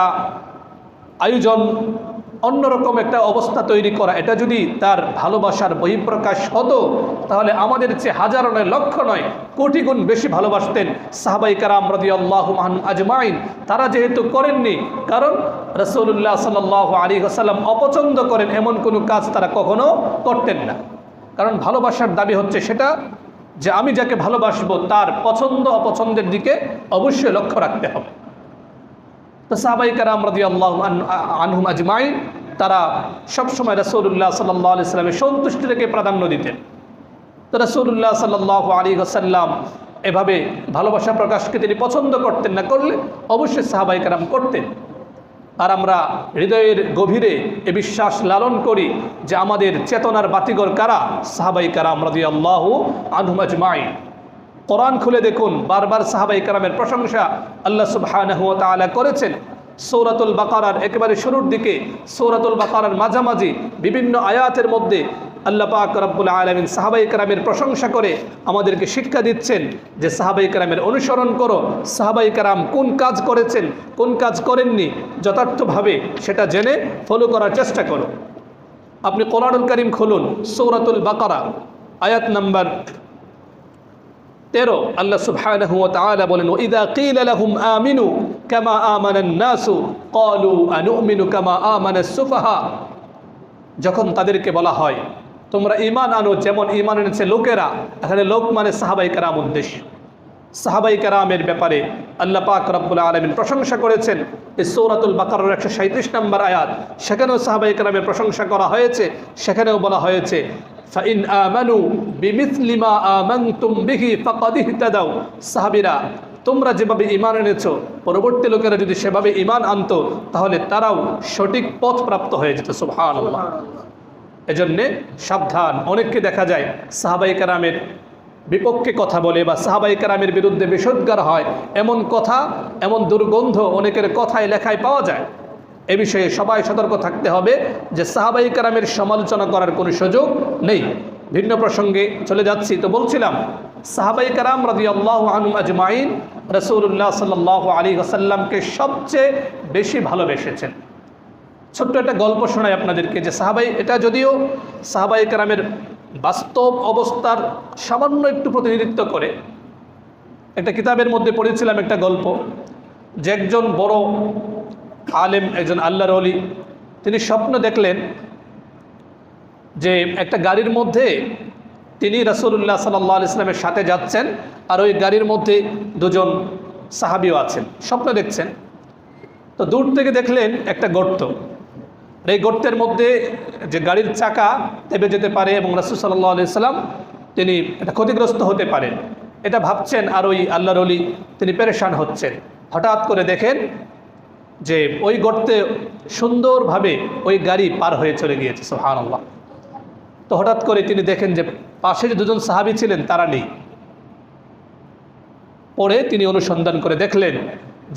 আয়োজন অন্যরকম একটা অবস্থা তৈরি করা, এটা যদি তার ভালোবাসার বহিঃপ্রকাশ হতো তাহলে আমাদের চেয়ে হাজারো নয়, লক্ষ নয়, কোটি গুণ বেশি ভালোবাসতেন সাহাবায়ে কেরাম রাদিয়াল্লাহু আনহুম আজমাইন। তারা যেহেতু করেননি, কারণ রাসূলুল্লাহ সাল্লাল্লাহু আলাইহি ওয়াসাল্লাম অপছন্দ করেন এমন কোনো কাজ তারা কখনো করতেন না। কারণ ভালোবাসার দাবি হচ্ছে সেটা যে আমি যাকে ভালোবাসবো তার পছন্দ অপছন্দের দিকে অবশ্যই লক্ষ্য রাখতে হবে। তো সাহাবায়ে কেরাম রাদিয়াল্লাহু আনহুম আজমাইন তারা সবসময় রাসূলুল্লাহ সাল্লাল্লাহু আলাইহি ওয়াসাল্লামের সন্তুষ্টিকে প্রাধান্য দিতেন। তো রাসূলুল্লাহ সাল্লাল্লাহু আলাইহি ওয়াসাল্লাম এভাবে ভালোবাসা প্রকাশকে তিনি পছন্দ করতেন না, করলে অবশ্যই সাহাবায়ে কেরাম করতেন। আর আমরা হৃদয়ের গভীরে এ বিশ্বাস লালন করি যে আমাদের চেতনার বাতিঘর কারা? সাহাবায়ে কেরাম রাদিয়াল্লাহু আনহুম আজমাইন। কোরআন খুলে দেখুন, বারবার সাহাবায়ে কেরামের প্রশংসা আল্লাহ সুবহানাহু ওয়া তাআলা করেছেন। সূরাতুল বাকারার একেবারে শুরুর দিকে, সূরাতুল বাকারার মাঝামাঝি বিভিন্ন আয়াতের মধ্যে আল্লাহ পাক রব্বুল আলামিন সাহাবায়ে কেরামের প্রশংসা করে আমাদেরকে শিক্ষা দিচ্ছেন যে সাহাবায়ে কেরামের অনুসরণ করো। সাহাবায়ে কেরাম কোন কাজ করেছেন, কোন কাজ করেননি, যথার্থভাবে সেটা জেনে ফলো করার চেষ্টা করো। আপনি কোরআনুল কারীম খুলুন, সূরাতুল বাকারা আয়াত নাম্বার 13। আল্লাহ সুবহানাহু ওয়া তাআলা বলেন, ওয়াইদা কিলা লাহুম আমিনু কামা আমানান নাসু ক্বালু আনুমিনু কামা আমানাস সুফাহা। যখন তাদেরকে বলা হয় তোমরা ঈমান আনো যেমন ঈমান এনেছে লোকেরা, এখানে লোক মানে সাহাবায়ে কেরাম উদ্দেশ্য। সাহাবায়ে কেরামের ব্যাপারে আল্লাহ পাক রব্বুল আলামিন প্রশংসা করেছেন। এই সূরাতুল বাকারার 137 নম্বর আয়াত, সেখানেও সাহাবায়ে কেরামের প্রশংসা করা হয়েছে। সেখানেও বলা হয়েছে ফাইন আমানু বিমিসলি মা আমানতুম বিহি ফাকাদ ইহতাদাউ। সাহাবীরা তোমরা যেভাবে ঈমান এনেছো, পরবর্তী লোকেরা যদি সেভাবে ঈমান আনতো তাহলে তারাও সঠিক পথ প্রাপ্ত হয়ে যেত। সুবহানাল্লাহ। এজন্যে সাবধান। অনেককে দেখা যায় সাহাবায়ে কেরামের বিপক্ষে কথা বলে বা সাহাবায়ে কেরামের বিরুদ্ধে বিষোদ্গার হয়, এমন কথা, এমন দুর্গন্ধ অনেকের কথায় লেখায় পাওয়া যায়। এ বিষয়ে সবাই সতর্ক থাকতে হবে যে সাহাবায়ে কেরামের সমালোচনা করার কোনো সুযোগ নেই। ভিন্ন প্রসঙ্গে চলে যাচ্ছি। তো বলছিলাম সাহাবায়ে কেরাম রাদিয়াল্লাহু আনহুম আজমাইন রাসূলুল্লাহ সাল্লাল্লাহু আলাইহি ওয়াসাল্লামকে সবচেয়ে বেশি ভালোবেসেছেন। ছোট্ট একটা গল্প শোনাই আপনাদেরকে যে এটা যদিও সাহাবায়ে কেরামের বাস্তব অবস্থার সামান্য একটু প্রতিনিধিত্ব করে। একটা কিতাবের মধ্যে পড়েছিলাম একটা গল্প যে একজন বড় আলেম, একজন আল্লাহর ওলি, তিনি স্বপ্ন দেখলেন যে একটা গাড়ির মধ্যে তিনি রাসূলুল্লাহ সাল্লাল্লাহু আলাইহি ওয়াসাল্লামের সাথে যাচ্ছেন, আর ওই গাড়ির মধ্যে দুজন সাহাবীও আছেন। স্বপ্ন দেখছেন। তো দূর থেকে দেখলেন একটা গর্ত। এই গর্তের মধ্যে যে গাড়ির চাকা দেবে যেতে পারে এবং রাসূল সাল্লাল্লাহু আলাইহি ওয়াসাল্লাম তিনি এটা ক্ষতিগ্রস্ত হতে পারেন, এটা ভাবছেন। আর ওই আল্লাহর ওলি তিনি পেরেশান হচ্ছেন। হঠাৎ করে দেখেন যে ওই গর্তে সুন্দরভাবে ওই গাড়ি পার হয়ে চলে গিয়েছে। সুবহানাল্লাহ। তো হঠাৎ করে তিনি দেখেন যে পাশে যে দুজন সাহাবী ছিলেন তারা নেই। পরে তিনি অনুসন্ধান করে দেখলেন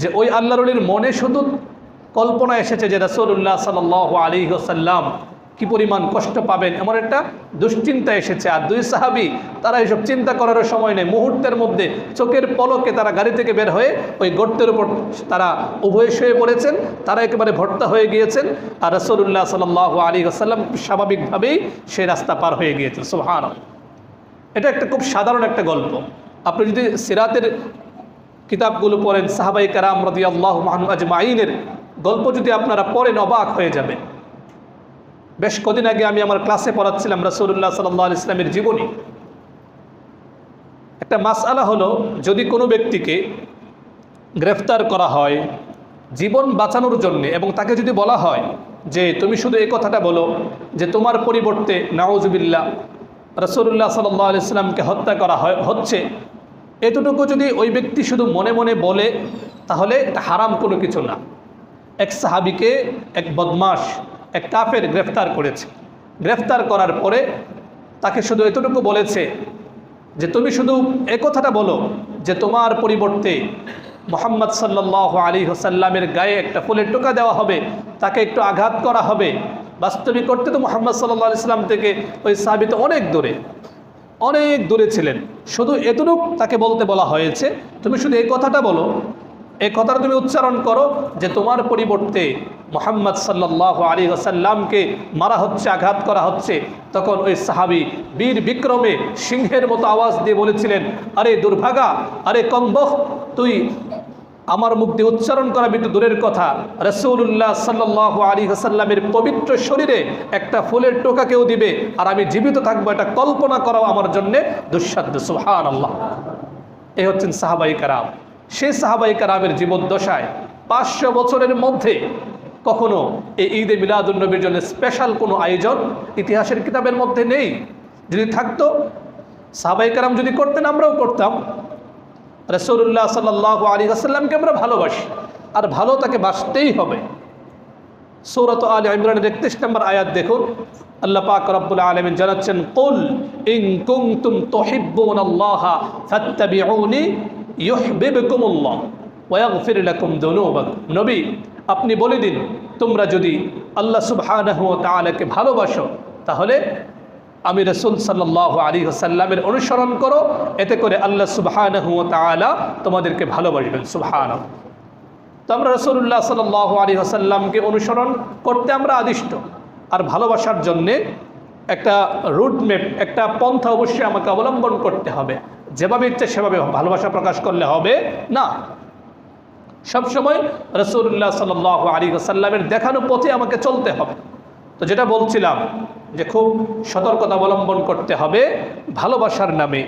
যে ওই আল্লাহর ওলির মনে শুধু কল্পনা এসেছে যে রাসূলুল্লাহ সাল্লাল্লাহু আলাইহি ওয়াসাল্লাম কি পরিমাণ কষ্ট পাবেন, এমন একটা দুশ্চিন্তা এসেছে। আর দুই সাহাবী তারা এসব চিন্তা করারও সময় নেই, মুহূর্তের মধ্যে চোখের পলকে তারা গাড়ি থেকে বের হয়ে ওই গর্তের উপর তারা উভয়ে শুয়ে পড়েছেন। তারা একেবারে ভর্তা হয়ে গিয়েছেন। আর রাসূলুল্লাহ সাল্লাল্লাহু আলাইহি ওয়াসাল্লাম স্বাভাবিকভাবেই সেই রাস্তা পার হয়ে গিয়েছেন। সুবহানাল্লাহ। এটা একটা খুব সাধারণ একটা গল্প। আপনি যদি সিরাতের কিতাবগুলো পড়েন, সাহাবায়ে কেরাম রাদিয়াল্লাহু আনহুম আজমাইনের গল্প যদি আপনারা পড়েন অবাক হয়ে যাবেন। বেশ কদিন আগে আমি আমার ক্লাসে পড়াচ্ছিলাম রাসূলুল্লাহ সাল্লাল্লাহু আলাইহি ওয়াসাল্লামের জীবনী। একটা মাসআলা হলো, যদি কোনো ব্যক্তিকে গ্রেফতার করা হয় জীবন বাঁচানোর জন্য এবং তাকে যদি বলা হয় যে তুমি শুধু এই কথাটা বলো যে তোমার পরিবর্তে নাউজুবিল্লাহ রাসূলুল্লাহ সাল্লাল্লাহু আলাইহি ওয়াসাল্লামকে হত্যা করা হচ্ছে, এতটুকু যদি ওই ব্যক্তি শুধু মনে মনে বলে তাহলে এটা হারাম কোনো কিছু না। এক সাহাবীকে এক বদমাশ, এক কাফের গ্রেফতার করেছে। গ্রেফতার করার পরে তাকে শুধু এতটুকু বলেছে যে তুমি শুধু এই কথাটা বলো যে তোমার পরিবর্তে মুহাম্মদ সাল্লাল্লাহু আলাইহি ওয়াসাল্লামের গায়ে একটা ফুলের টোকা দেওয়া হবে, তাকে একটু আঘাত করা হবে। বাস্তবিক করতে তো মুহাম্মদ সাল্লাল্লাহু আলাইহি ওয়াসাল্লাম থেকে ওই সাহাবী তো অনেক দূরে ছিলেন। শুধু এতটুকু তাকে বলতে বলা হয়েছে, তুমি শুধু এই কথাটা বলো এই কথাটা তুমি উচ্চারণ করো যে তোমার পরিবর্তে মুহাম্মদ সাল্লাল্লাহু আলাইহি ওয়াসাল্লামকে মারা হচ্ছে, আঘাত করা হচ্ছে। তখন ওই সাহাবী বীর বিক্রমে সিংহের মতো আওয়াজ দিয়ে বলেছিলেন, আরে দুর্ভাগা, আরে কমবখ, তুই আমার মুখ দিয়ে উচ্চারণ করা কিন্তু দূরের কথা, রাসূলুল্লাহ সাল্লাল্লাহু আলাইহি ওয়াসাল্লামের পবিত্র শরীরে একটা ফুলের টোকাকেও দিবে আর আমি জীবিত থাকবো, এটা কল্পনা করাও আমার জন্য দুঃসাধ্য। সুবহানাল্লাহ। এই হচ্ছেন সাহাবায়ে কেরাম। সেই সাহাবায়ে কেরামের জীবদ্দশায় 500 বছরের মধ্যে কখনো এই ঈদে মিলাদুন্নবীর জন্য স্পেশাল কোনো আয়োজন ইতিহাসের কিতাবের মধ্যে নেই। যদি থাকতো, সাহাবায়ে কেরাম যদি করতেন, আমরাও করতাম। রাসূলুল্লাহ সাল্লাল্লাহু আলাইহি ওয়াসাল্লামকে আমরা ভালোবাসি, আর ভালো তাকে বাসতেই হবে। সূরাত আলে ইমরানের 31 নম্বর আয়াত দেখুন, আল্লাহ পাক রব্বুল আলামিন জানাচ্ছেন, কুল ইন কুনতুম তুহিব্বুনাল্লাহা ফাত্তাবিউনি ইউহিব্বুকুমুল্লাহ ওয়া ইয়াগফির লাকুম যুনুবাকুম। নবী, আপনি বলে দিন, তোমরা যদি আল্লাহ সুবহানাহু ওয়া তাআলাকে ভালোবাসো, তাহলে আমি রাসূল সাল্লাল্লাহু আলাইহি ওয়াসাল্লামের অনুসরণ করো, এতে করে আল্লাহ সুবহানাহু ওয়া তাআলা তোমাদেরকে ভালোবাসবেন। সুবহানাল্লাহ। তো আমরা রাসূলুল্লাহ সাল্লাল্লাহু আলাইহি ওয়াসাল্লামকে অনুসরণ করতে আমরা আদিষ্ট, আর ভালোবাসার জন্যে একটা রুটম্যাপ, একটা পন্থা অবশ্যই আমাকে অবলম্বন করতে হবে। যেভাবে ইচ্ছে সেভাবে ভালোবাসা প্রকাশ করলে হবে না। সবসময় রাসূলুল্লাহ সাল্লাল্লাহু আলাইহি ওয়াসাল্লামের দেখানো পথে আমাকে চলতে হবে। তো যেটা বলছিলাম যে খুব সতর্কতা অবলম্বন করতে হবে। ভালোবাসার নামে,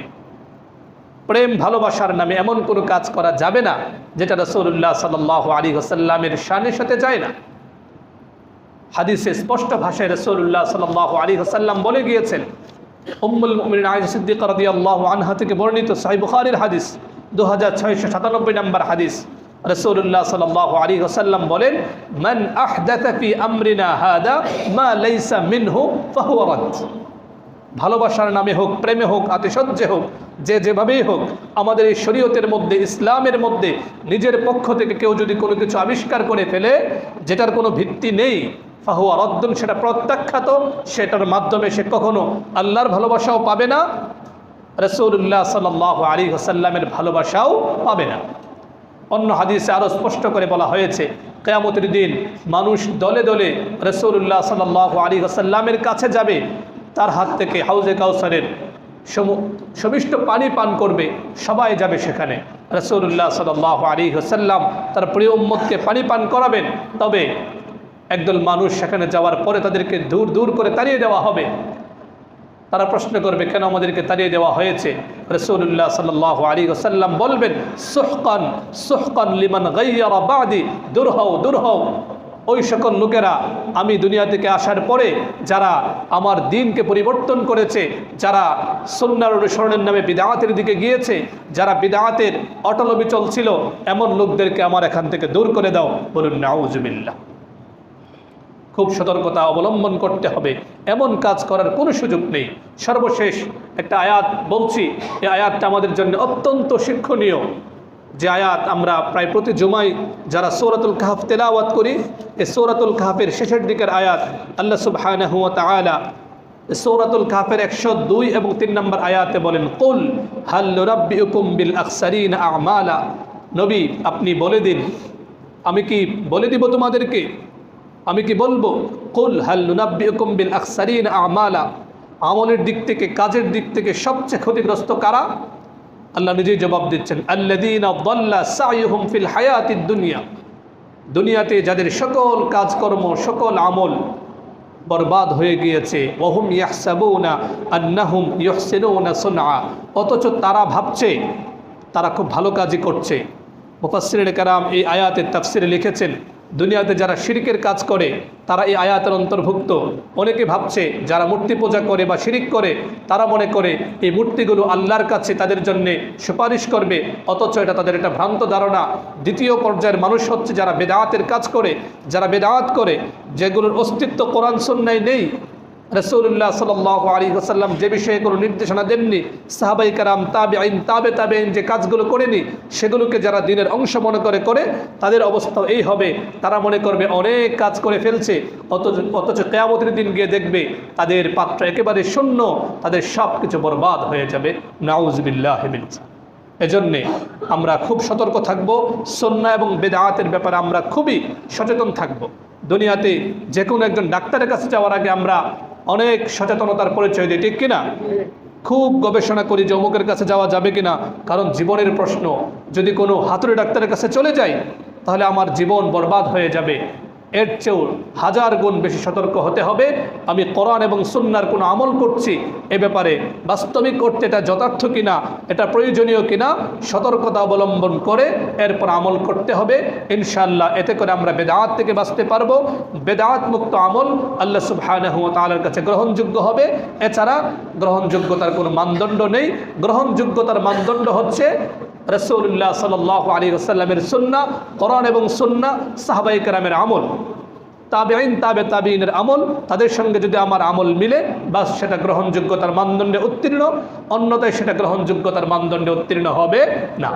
প্রেম ভালোবাসার নামে এমন কোনো কাজ করা যাবে না যেটা রাসূলুল্লাহ সাল্লাল্লাহু আলাইহি ওয়াসাল্লামের শানের সাথে যায় না। হাদিসে স্পষ্ট ভাষায় রাসূলুল্লাহ সাল্লাল্লাহু আলাইহি ওয়াসাল্লাম বলে গিয়েছেন, উম্মুল মুমিনিন আয়েশা সিদ্দিকা রাদিয়াল্লাহু আনহা থেকে বর্ণিত সহিহ বুখারীর হাদিস 2697 নম্বর হাদিস, রাসূলুল্লাহ সাল্লাল্লাহু আলাইহি ওয়াসাল্লাম বলেন, মান আহদাথা ফি আমরিনা হাদা মা লাইসা মিনহু ফাহুয়া রাদ। ভালোবাসার নামে হোক, প্রেমে হোক, আতিশয্যে হোক, যে যেভাবেই হোক, আমাদের এই শরীয়তের মধ্যে, ইসলামের মধ্যে নিজের পক্ষ থেকে কেউ যদি কোনো কিছু আবিষ্কার করে ফেলে যেটার কোনো ভিত্তি নেই, ফাহুয়া রাদ্দুন, সেটা প্রত্যাখ্যাত। সেটার মাধ্যমে সে কখনো আল্লাহর ভালোবাসাও পাবে না, রাসূলুল্লাহ সাল্লাল্লাহু আলাইহি ওয়াসাল্লামের ভালোবাসাও পাবে না। অন্য হাদিসে আরও স্পষ্ট করে বলা হয়েছে, কিয়ামতের দিন মানুষ দলে দলে রাসূলুল্লাহ সাল্লাল্লাহু আলাইহি ওয়াসাল্লামের কাছে যাবে, তার হাত থেকে হাউজে কাউসারের সমিষ্ট পানি পান করবে, সবাই যাবে সেখানে। রাসূলুল্লাহ সাল্লাল্লাহু আলাইহি ওয়াসাল্লাম তার প্রিয় উম্মতকে পানি পান করাবেন। তবে একদল মানুষ সেখানে যাওয়ার পরে তাদেরকে দূর দূর করে তাড়িয়ে দেওয়া হবে। তারা প্রশ্ন করবে, কেন আমাদেরকে তাড়িয়ে দেওয়া হয়েছে? রাসূলুল্লাহ সাল্লাল্লাহু আলাইহি ওয়াসাল্লাম বলবেন, সুহকান সুহকান লিমান গায়্যারা বাদি, দূর হও, দূর হও ওই সকল লোকেরা, আমি দুনিয়া থেকে আসার পরে যারা আমার দ্বীনকে পরিবর্তন করেছে, যারা সুন্নাহর অনুসরণের নামে বিদআতের দিকে গিয়েছে, যারা বিদআতের অটল অবিচল ছিল, এমন লোকদেরকে আমার এখান থেকে দূর করে দাও। বলুন নাউযুবিল্লাহ। খুব সতর্কতা অবলম্বন করতে হবে, এমন কাজ করার কোনো সুযোগ নেই। সর্বশেষ একটা আয়াত বলছি, এই আয়াতটা আমাদের জন্য অত্যন্ত শিক্ষণীয়, যে আয়াত আমরা প্রায় প্রতি জুমায় যারা সূরাতুল কাহফ তেলাওয়াত করি, এই সূরাতুল কাহফের শেষের দিকের আয়াত আল্লাহ সুবহানাহু ওয়া তাআলা সূরাতুল কাহফের 102 এবং 3 নম্বর আয়াতে বলেন, কুল হাল নুরাব্বিউকুম বিল আখসারিনা আমালা। নবী, আপনি বলে দিন, আমি কি বলে দিব তোমাদেরকে, আমি কি বলবো? কুল হাল নুনাব্বিউকুম বিল আখসারিনা আমালা, আমলের দিক থেকে, কাজের দিক থেকে সবচেয়ে ক্ষতিগ্রস্ত কারা? আল্লাহ নিজেই জবাব দিচ্ছেন, আল্লাযীনা দাল্লা সাইয়ুহুম ফিল হায়াতিদ দুনিয়া, দুনিয়াতে যাদের সকল কাজকর্ম, সকল আমল বরবাদ হয়ে গিয়েছে, ওয়াহুম ইয়াহসাবুনা আন্নাহুম ইউহসিনুনা সুনআ, অথচ তারা ভাবছে তারা খুব ভালো কাজই করছে। মুফাসসিরিনে কেরাম এই আয়াতের তাফসিরে লিখেছেন, দুনিয়াতে যারা শিরকের কাজ করে তারা এই আয়াতের অন্তর্ভুক্ত। অনেকে ভাবছে যারা মূর্তি পূজা করে বা শিরিক করে তারা মনে করে এই মূর্তিগুলো আল্লাহর কাছে তাদের জন্য সুপারিশ করবে, অথচ এটা তাদের একটা ভ্রান্ত ধারণা। দ্বিতীয় পর্যায়ের মানুষ হচ্ছে যারা বেদাতের কাজ করে, যারা বেদাত করে, যেগুলোর অস্তিত্ব কোরআন সুন্নায় নেই। রাসূলুল্লাহ সাল্লাল্লাহু আলাইহি ওয়াসাল্লাম যে বিষয়ে কোনো নির্দেশনা দেননি, সাহাবায়ে কেরাম, তাবেঈন, তাবেঈন যে কাজগুলো করেনি, সেগুলোকে যারা দ্বীনের অংশ মনে করে তাদের অবস্থা এই হবে। তারা মনে করবে অনেক কাজ করে ফেলছে, অথচ কিয়ামতের দিন গিয়ে দেখবে তাদের পাত্র একেবারে শূন্য, তাদের সব কিছু বরবাদ হয়ে যাবে। নাউযুবিল্লাহি মিন যালিক। এজন্যে আমরা খুব সতর্ক থাকব, সুন্নাহ এবং বিদআতের ব্যাপারে আমরা খুবই সচেতন থাকব। দুনিয়াতে যে কোনো একজন ডাক্তারের কাছে যাওয়ার আগে আমরা অনেক সচেতনতার পরিচয় দিই, ঠিক কিনা? খুব গবেষণা করি যে অমুকের কাছে যাওয়া যাবে কিনা, কারণ জীবনের প্রশ্ন। যদি কোনো হাতুড়ে ডাক্তারের কাছে চলে যাই তাহলে আমার জীবন বরবাদ হয়ে যাবে। এর চেয়েও 1000 গুণ বেশি সতর্ক হতে হবে। আমি কোরআন এবং সুন্নাহর কোনো আমল করছি, এ ব্যাপারে বাস্তবিক করতে এটা যথার্থ কিনা, এটা প্রয়োজনীয় কিনা, সতর্কতা অবলম্বন করে এরপর আমল করতে হবে ইনশাআল্লাহ। এতে করে আমরা বেদাত থেকে বাঁচতে পারবো। বেদাত মুক্ত আমল আল্লাহ সুবহানাহু ওয়া তাআলার কাছে গ্রহণযোগ্য হবে। এছাড়া গ্রহণযোগ্যতার কোনো মানদণ্ড নেই। গ্রহণযোগ্যতার মানদণ্ড হচ্ছে রাসূলুল্লাহ সাল্লাল্লাহু আলাইহি ওয়াসাল্লামের সুন্নাহ, কোরআন এবং সুন্নাহ, সাহাবায়ে কেরামের আমল, তাবেঈন, তাবেঈনের আমল। তাদের সঙ্গে যদি আমার আমল মিলে, বাস সেটা গ্রহণযোগ্যতার মানদণ্ডে উত্তীর্ণ, অন্যথায় সেটা গ্রহণযোগ্যতার মানদণ্ডে উত্তীর্ণ হবে না।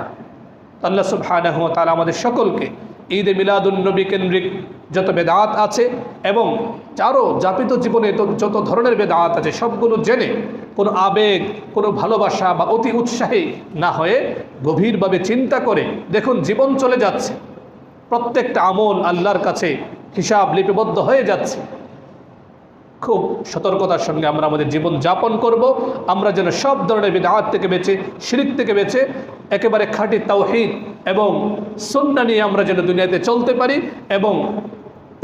আল্লাহ সুবহানাহু ওয়া তাআলা আমাদের সকলকে ঈদে মিলাদুন নবী কেন্দ্রিক যত বেদাত আছে এবং আরও যাপিত জীবনে যত ধরনের বেদাত আছে সবগুলো জেনে কোনো আবেগ, কোনো ভালোবাসা বা অতি উৎসাহী না হয়ে গভীরভাবে চিন্তা করে, দেখুন জীবন চলে যাচ্ছে, প্রত্যেকটা আমল আল্লাহর কাছে হিসাব লিপিবদ্ধ হয়ে যাচ্ছে। খুব সতর্কতার সঙ্গে আমরা আমাদের জীবন যাপন করব। আমরা যেন সব ধরনের বিদআত থেকে বেঁচে, শিরক থেকে বেঁচে একেবারে খাঁটি তাওহীদ এবং সুন্নাহ নিয়ে আমরা যেন দুনিয়াতে চলতে পারি এবং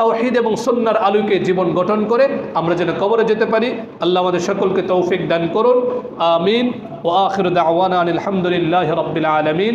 তাওহীদ এবং সুন্নাহর আলোকে জীবন গঠন করে আমরা যেন কবরে যেতে পারি। আল্লাহ আমাদের সকলকে তৌফিক দান করুন। আমিন। ওয়া আখিরু দাওয়ানা আনিল হামদুলিল্লাহি রাব্বিল আলামিন।